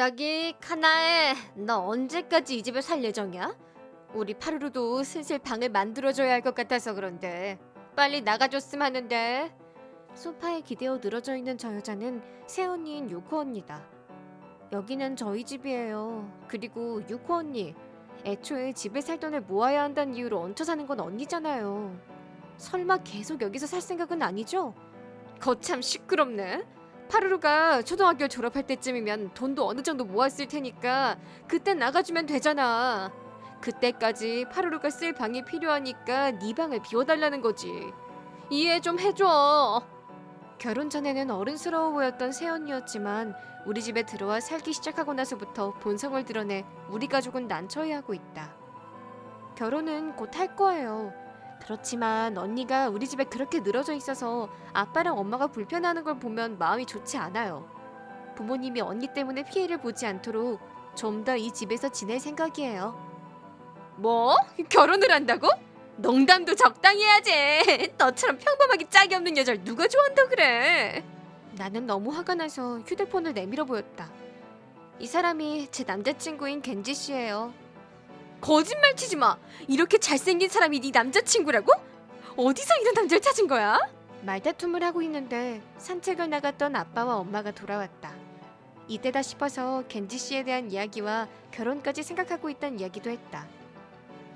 저기 카나에 너 언제까지 이 집에 살 예정이야? 우리 파루루도 슬슬 방을 만들어줘야 할 것 같아서 그런데 빨리 나가줬으면 하는데. 소파에 기대어 늘어져 있는 저 여자는 새언니인 유코 언니다. 여기는 저희 집이에요. 그리고 유코 언니, 애초에 집에 살 돈을 모아야 한다는 이유로 얹혀 사는 건 언니잖아요. 설마 계속 여기서 살 생각은 아니죠? 거참 시끄럽네. 파루루가 초등학교 졸업할 때쯤이면 돈도 어느 정도 모았을 테니까 그때 나가주면 되잖아. 그때까지 파루루가 쓸 방이 필요하니까 네 방을 비워달라는 거지. 이해 좀 해줘. 결혼 전에는 어른스러워 보였던 새언니였지만 우리 집에 들어와 살기 시작하고 나서부터 본성을 드러내 우리 가족은 난처해하고 있다. 결혼은 곧 할 거예요. 그렇지만 언니가 우리 집에 그렇게 늘어져 있어서 아빠랑 엄마가 불편해하는 걸 보면 마음이 좋지 않아요. 부모님이 언니 때문에 피해를 보지 않도록 좀 더 이 집에서 지낼 생각이에요. 뭐? 결혼을 한다고? 농담도 적당히 해야지. 너처럼 평범하게 짝이 없는 여자를 누가 좋아한다 그래? 나는 너무 화가 나서 휴대폰을 내밀어 보였다. 이 사람이 제 남자친구인 겐지 씨예요. 거짓말 치지 마. 이렇게 잘생긴 사람이 네 남자친구라고? 어디서 이런 남자를 찾은 거야? 말다툼을 하고 있는데 산책을 나갔던 아빠와 엄마가 돌아왔다. 이때다 싶어서 겐지 씨에 대한 이야기와 결혼까지 생각하고 있다는 이야기도 했다.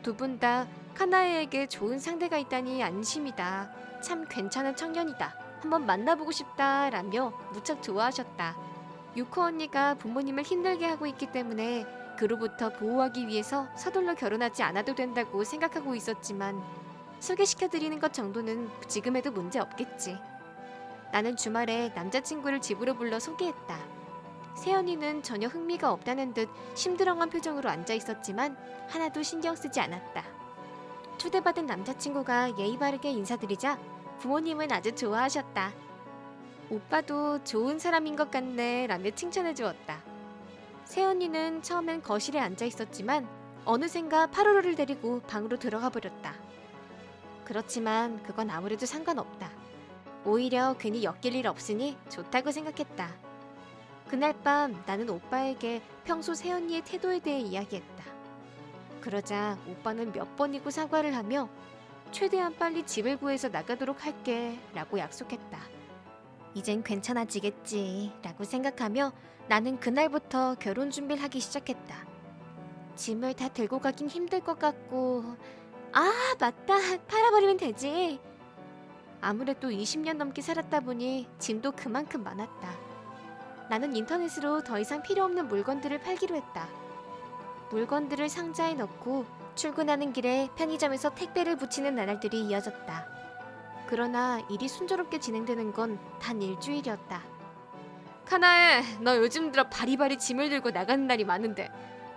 두 분 다 카나에에게 좋은 상대가 있다니 안심이다. 참 괜찮은 청년이다. 한번 만나보고 싶다라며 무척 좋아하셨다. 유코 언니가 부모님을 힘들게 하고 있기 때문에 그로부터 보호하기 위해서 서둘러 결혼하지 않아도 된다고 생각하고 있었지만 소개시켜드리는 것 정도는 지금에도 문제 없겠지. 나는 주말에 남자친구를 집으로 불러 소개했다. 새언니는 전혀 흥미가 없다는 듯 심드렁한 표정으로 앉아 있었지만 하나도 신경 쓰지 않았다. 초대받은 남자친구가 예의 바르게 인사드리자 부모님은 아주 좋아하셨다. 오빠도 좋은 사람인 것 같네 라며 칭찬해 주었다. 새언니는 처음엔 거실에 앉아 있었지만 어느샌가 파루루를 데리고 방으로 들어가 버렸다. 그렇지만 그건 아무래도 상관없다. 오히려 괜히 엮일 일 없으니 좋다고 생각했다. 그날 밤 나는 오빠에게 평소 새언니의 태도에 대해 이야기했다. 그러자 오빠는 몇 번이고 사과를 하며 최대한 빨리 집을 구해서 나가도록 할게 라고 약속했다. 이젠 괜찮아지겠지 라고 생각하며 나는 그날부터 결혼 준비를 하기 시작했다. 짐을 다 들고 가긴 힘들 것 같고 맞다, 팔아버리면 되지. 아무래도 20년 넘게 살았다 보니 짐도 그만큼 많았다. 나는 인터넷으로 더 이상 필요 없는 물건들을 팔기로 했다. 물건들을 상자에 넣고 출근하는 길에 편의점에서 택배를 붙이는 나날들이 이어졌다. 그러나 일이 순조롭게 진행되는 건 단 일주일이었다. 카나에, 너 요즘 들어 바리바리 짐을 들고 나가는 날이 많은데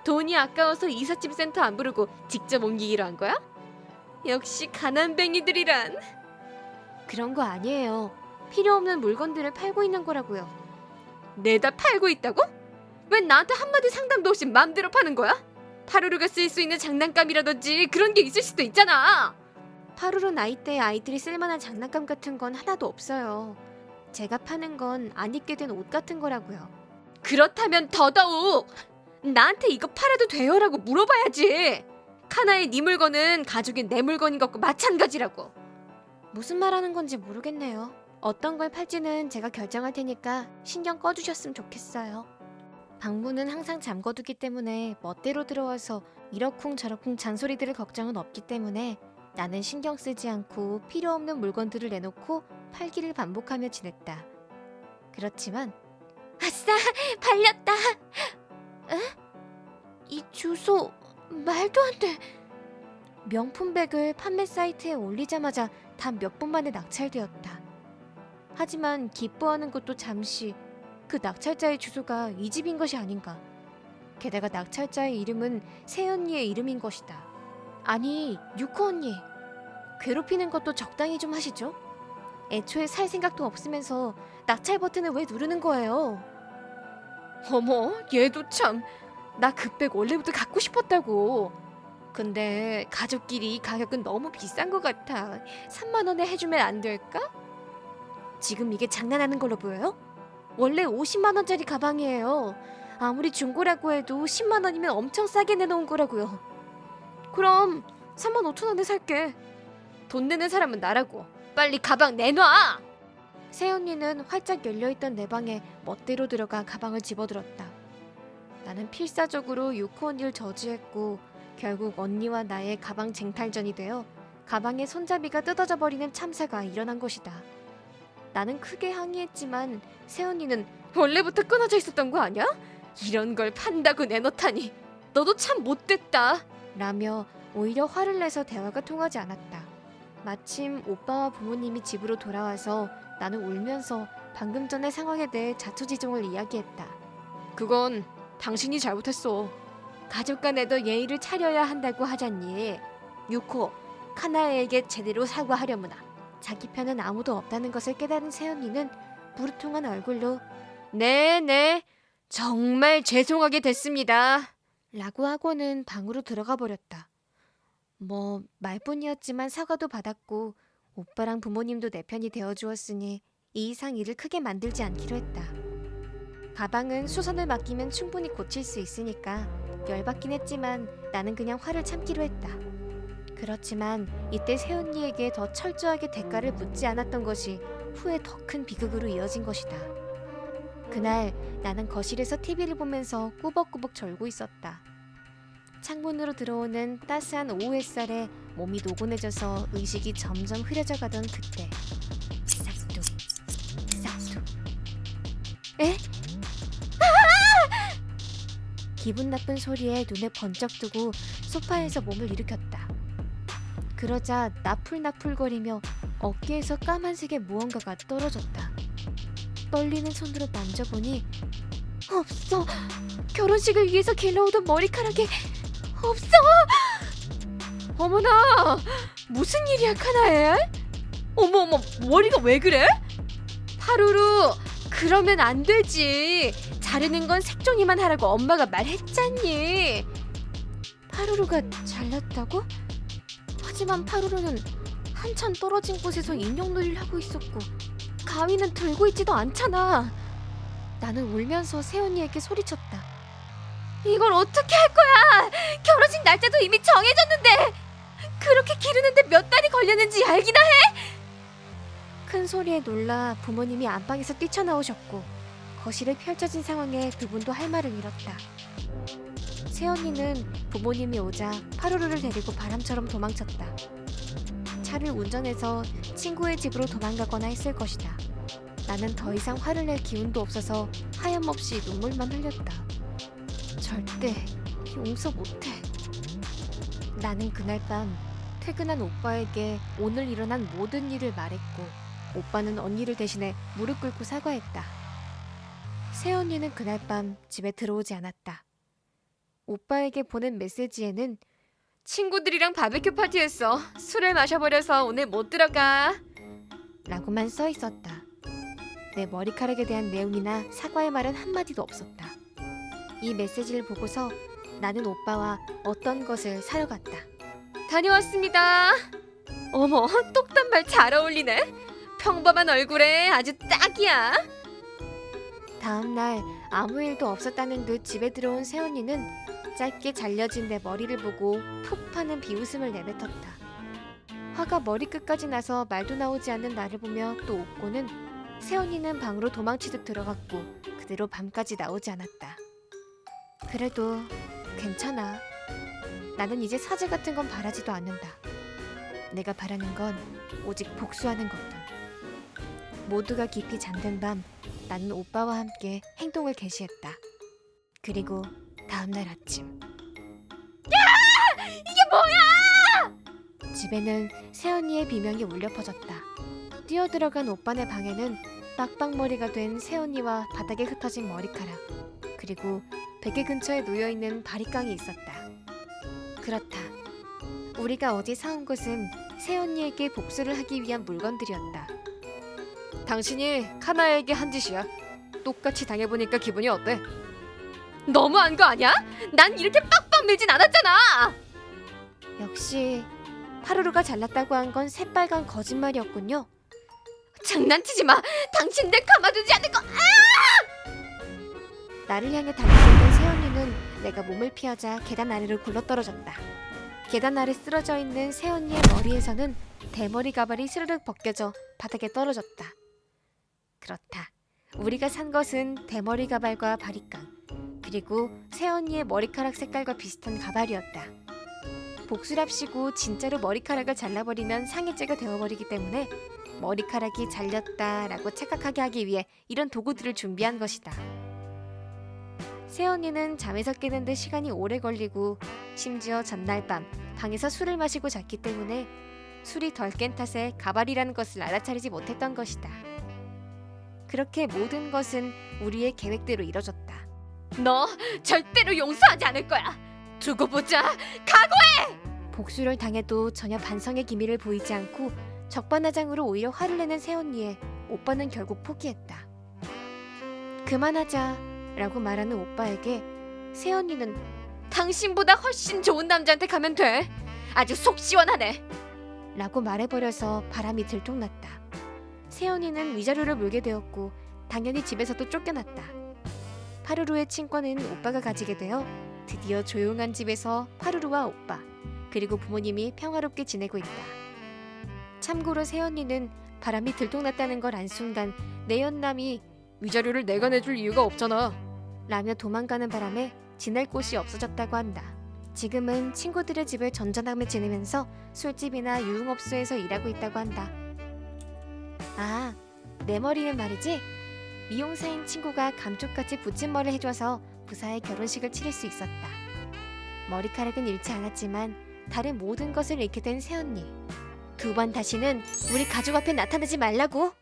돈이 아까워서 이삿짐 센터 안 부르고 직접 옮기기로 한 거야? 역시 가난뱅이들이란. 그런 거 아니에요. 필요 없는 물건들을 팔고 있는 거라고요. 내다 팔고 있다고? 왜 나한테 한마디 상담도 없이 맘대로 파는 거야? 파루루가 쓸 수 있는 장난감이라든지 그런 게 있을 수도 있잖아. 파루루 나이대의 아이들이 쓸만한 장난감 같은 건 하나도 없어요. 제가 파는 건 안 입게 된 옷 같은 거라고요. 그렇다면 더더욱 나한테 이거 팔아도 돼요? 라고 물어봐야지. 카나의 네 물건은 가족인 내 물건인 것과 마찬가지라고. 무슨 말하는 건지 모르겠네요. 어떤 걸 팔지는 제가 결정할 테니까 신경 꺼주셨으면 좋겠어요. 방문은 항상 잠궈두기 때문에 멋대로 들어와서 이러쿵저러쿵 잔소리 들을 걱정은 없기 때문에 나는 신경 쓰지 않고 필요 없는 물건들을 내놓고 팔기를 반복하며 지냈다. 그렇지만 아싸! 팔렸다! 에? 이 주소 말도 안 돼. 명품백을 판매 사이트에 올리자마자 단 몇 분 만에 낙찰되었다. 하지만 기뻐하는 것도 잠시, 그 낙찰자의 주소가 이 집인 것이 아닌가. 게다가 낙찰자의 이름은 새언니의 이름인 것이다. 아니, 유코 언니, 괴롭히는 것도 적당히 좀 하시죠? 애초에 살 생각도 없으면서 낙찰 버튼을 왜 누르는 거예요? 어머, 얘도 참. 나 그 백 원래부터 갖고 싶었다고. 근데 가족끼리 가격은 너무 비싼 것 같아. 3만 원에 해주면 안 될까? 지금 이게 장난하는 걸로 보여요? 원래 50만 원짜리 가방이에요. 아무리 중고라고 해도 10만 원이면 엄청 싸게 내놓은 거라고요. 그럼 3만 5천 원에 살게. 돈 내는 사람은 나라고. 빨리 가방 내놔! 새언니는 활짝 열려있던 내 방에 멋대로 들어가 가방을 집어들었다. 나는 필사적으로 유코 언니를 저지했고 결국 언니와 나의 가방 쟁탈전이 되어 가방의 손잡이가 뜯어져 버리는 참사가 일어난 것이다. 나는 크게 항의했지만 새언니는 원래부터 끊어져 있었던 거 아니야? 이런 걸 판다고 내놓다니 너도 참 못됐다 라며 오히려 화를 내서 대화가 통하지 않았다. 마침 오빠와 부모님이 집으로 돌아와서 나는 울면서 방금 전의 상황에 대해 자초지종을 이야기했다. 그건 당신이 잘못했어. 가족 간에도 예의를 차려야 한다고 하잖니. 유코, 카나에에게 제대로 사과하려무나. 자기 편은 아무도 없다는 것을 깨달은 새언니는 무르퉁한 얼굴로 네, 정말 죄송하게 됐습니다 라고 하고는 방으로 들어가 버렸다. 뭐 말뿐이었지만 사과도 받았고 오빠랑 부모님도 내 편이 되어주었으니 이 이상 일을 크게 만들지 않기로 했다. 가방은 수선을 맡기면 충분히 고칠 수 있으니까 열받긴 했지만 나는 그냥 화를 참기로 했다. 그렇지만 이때 새언니에게 더 철저하게 대가를 묻지 않았던 것이 후에 더 큰 비극으로 이어진 것이다. 그날 나는 거실에서 TV를 보면서 꾸벅꾸벅 졸고 있었다. 창문으로 들어오는 따스한 오후 햇살에 몸이 노곤해져서 의식이 점점 흐려져 가던 그때 싹둑 싹둑 에? 기분 나쁜 소리에 눈에 번쩍 뜨고 소파에서 몸을 일으켰다. 그러자 나풀나풀거리며 어깨에서 까만색의 무언가가 떨어졌다. 떨리는 손으로 만져보니 없어! 결혼식을 위해서 길러오던 머리카락이 없어! 어머나! 무슨 일이야 카나에? 어머 머리가 왜 그래? 파루루 그러면 안 되지. 자르는 건 색종이만 하라고 엄마가 말했잖니. 파루루가 잘났다고? 하지만 파루루는 한참 떨어진 곳에서 인형놀이를 하고 있었고 가위는 들고 있지도 않잖아. 나는 울면서 새언니에게 소리쳤다. 이걸 어떻게 할 거야? 결혼식 날짜도 이미 정해졌는데 그렇게 기르는데 몇 달이 걸렸는지 알기나 해? 큰 소리에 놀라 부모님이 안방에서 뛰쳐나오셨고 거실에 펼쳐진 상황에 두 분도 할 말을 잃었다. 새언니는 부모님이 오자 파루루를 데리고 바람처럼 도망쳤다. 차를 운전해서 친구의 집으로 도망가거나 했을 것이다. 나는 더 이상 화를 낼 기운도 없어서 하염없이 눈물만 흘렸다. 절대 용서 못해. 나는 그날 밤 퇴근한 오빠에게 오늘 일어난 모든 일을 말했고 오빠는 언니를 대신해 무릎 꿇고 사과했다. 새언니는 그날 밤 집에 들어오지 않았다. 오빠에게 보낸 메시지에는 친구들이랑 바베큐 파티했어. 술을 마셔버려서 오늘 못 들어가 라고만 써 있었다. 내 머리카락에 대한 내용이나 사과의 말은 한마디도 없었다. 이 메시지를 보고서 나는 오빠와 어떤 것을 사러 갔다. 다녀왔습니다. 어머, 똑단말 잘 어울리네. 평범한 얼굴에 아주 딱이야. 다음날 아무 일도 없었다는 듯 집에 들어온 새언니는 짧게 잘려진 내 머리를 보고 푹 파는 비웃음을 내뱉었다. 화가 머리끝까지 나서 말도 나오지 않는 나를 보며 또 웃고는 새언니는 방으로 도망치듯 들어갔고 그대로 밤까지 나오지 않았다. 그래도 괜찮아. 나는 이제 사죄 같은 건 바라지도 않는다. 내가 바라는 건 오직 복수하는 것뿐. 모두가 깊이 잠든 밤 나는 오빠와 함께 행동을 개시했다. 그리고 다음날 아침 야! 이게 뭐야! 집에는 새언니의 비명이 울려 퍼졌다. 뛰어들어간 오빠네 방에는 빡빡머리가 된 새언니와 바닥에 흩어진 머리카락 그리고 베개 근처에 놓여있는 바리깡이 있었다. 그렇다. 우리가 어제 사온 것은 새언니에게 복수를 하기 위한 물건들이었다. 당신이 카나에게 한 짓이야. 똑같이 당해보니까 기분이 어때? 너무한 거 아니야? 난 이렇게 빡빡 밀진 않았잖아. 역시 파루루가 잘났다고 한 건 새빨간 거짓말이었군요. 장난치지 마. 당신 내 가만두지 않을 거. 나를 향해 달려들던 새언니는 내가 몸을 피하자 계단 아래로 굴러떨어졌다. 계단 아래 쓰러져 있는 새언니의 머리에서는 대머리 가발이 스르륵 벗겨져 바닥에 떨어졌다. 그렇다. 우리가 산 것은 대머리 가발과 바리깡, 그리고 새언니의 머리카락 색깔과 비슷한 가발이었다. 복수랍시고 진짜로 머리카락을 잘라버리면 상해죄가 되어버리기 때문에 머리카락이 잘렸다라고 착각하게 하기 위해 이런 도구들을 준비한 것이다. 새언니는 잠에서 깨는데 시간이 오래 걸리고 심지어 전날 밤 방에서 술을 마시고 잤기 때문에 술이 덜 깬 탓에 가발이라는 것을 알아차리지 못했던 것이다. 그렇게 모든 것은 우리의 계획대로 이뤄졌다. 너 절대로 용서하지 않을 거야. 두고 보자. 각오해! 복수를 당해도 전혀 반성의 기미를 보이지 않고 적반하장으로 오히려 화를 내는 새언니에 오빠는 결국 포기했다. 그만하자 라고 말하는 오빠에게 새언니는 당신보다 훨씬 좋은 남자한테 가면 돼. 아주 속 시원하네 라고 말해버려서 바람이 들통났다. 새언니는 위자료를 물게 되었고 당연히 집에서도 쫓겨났다. 파루루의 친권은 오빠가 가지게 되어 드디어 조용한 집에서 파루루와 오빠 그리고 부모님이 평화롭게 지내고 있다. 참고로 새언니는 바람이 들통났다는 걸 안 순간 내 연남이 위자료를 내가 내줄 이유가 없잖아 라며 도망가는 바람에 지낼 곳이 없어졌다고 한다. 지금은 친구들의 집을 전전하며 지내면서 술집이나 유흥업소에서 일하고 있다고 한다. 아, 내 머리는 말이지? 미용사인 친구가 감쪽같이 붙임머리를 해줘서 무사히 결혼식을 치를 수 있었다. 머리카락은 잃지 않았지만 다른 모든 것을 잃게 된 새언니. 두 번 다시는 우리 가족 앞에 나타나지 말라고.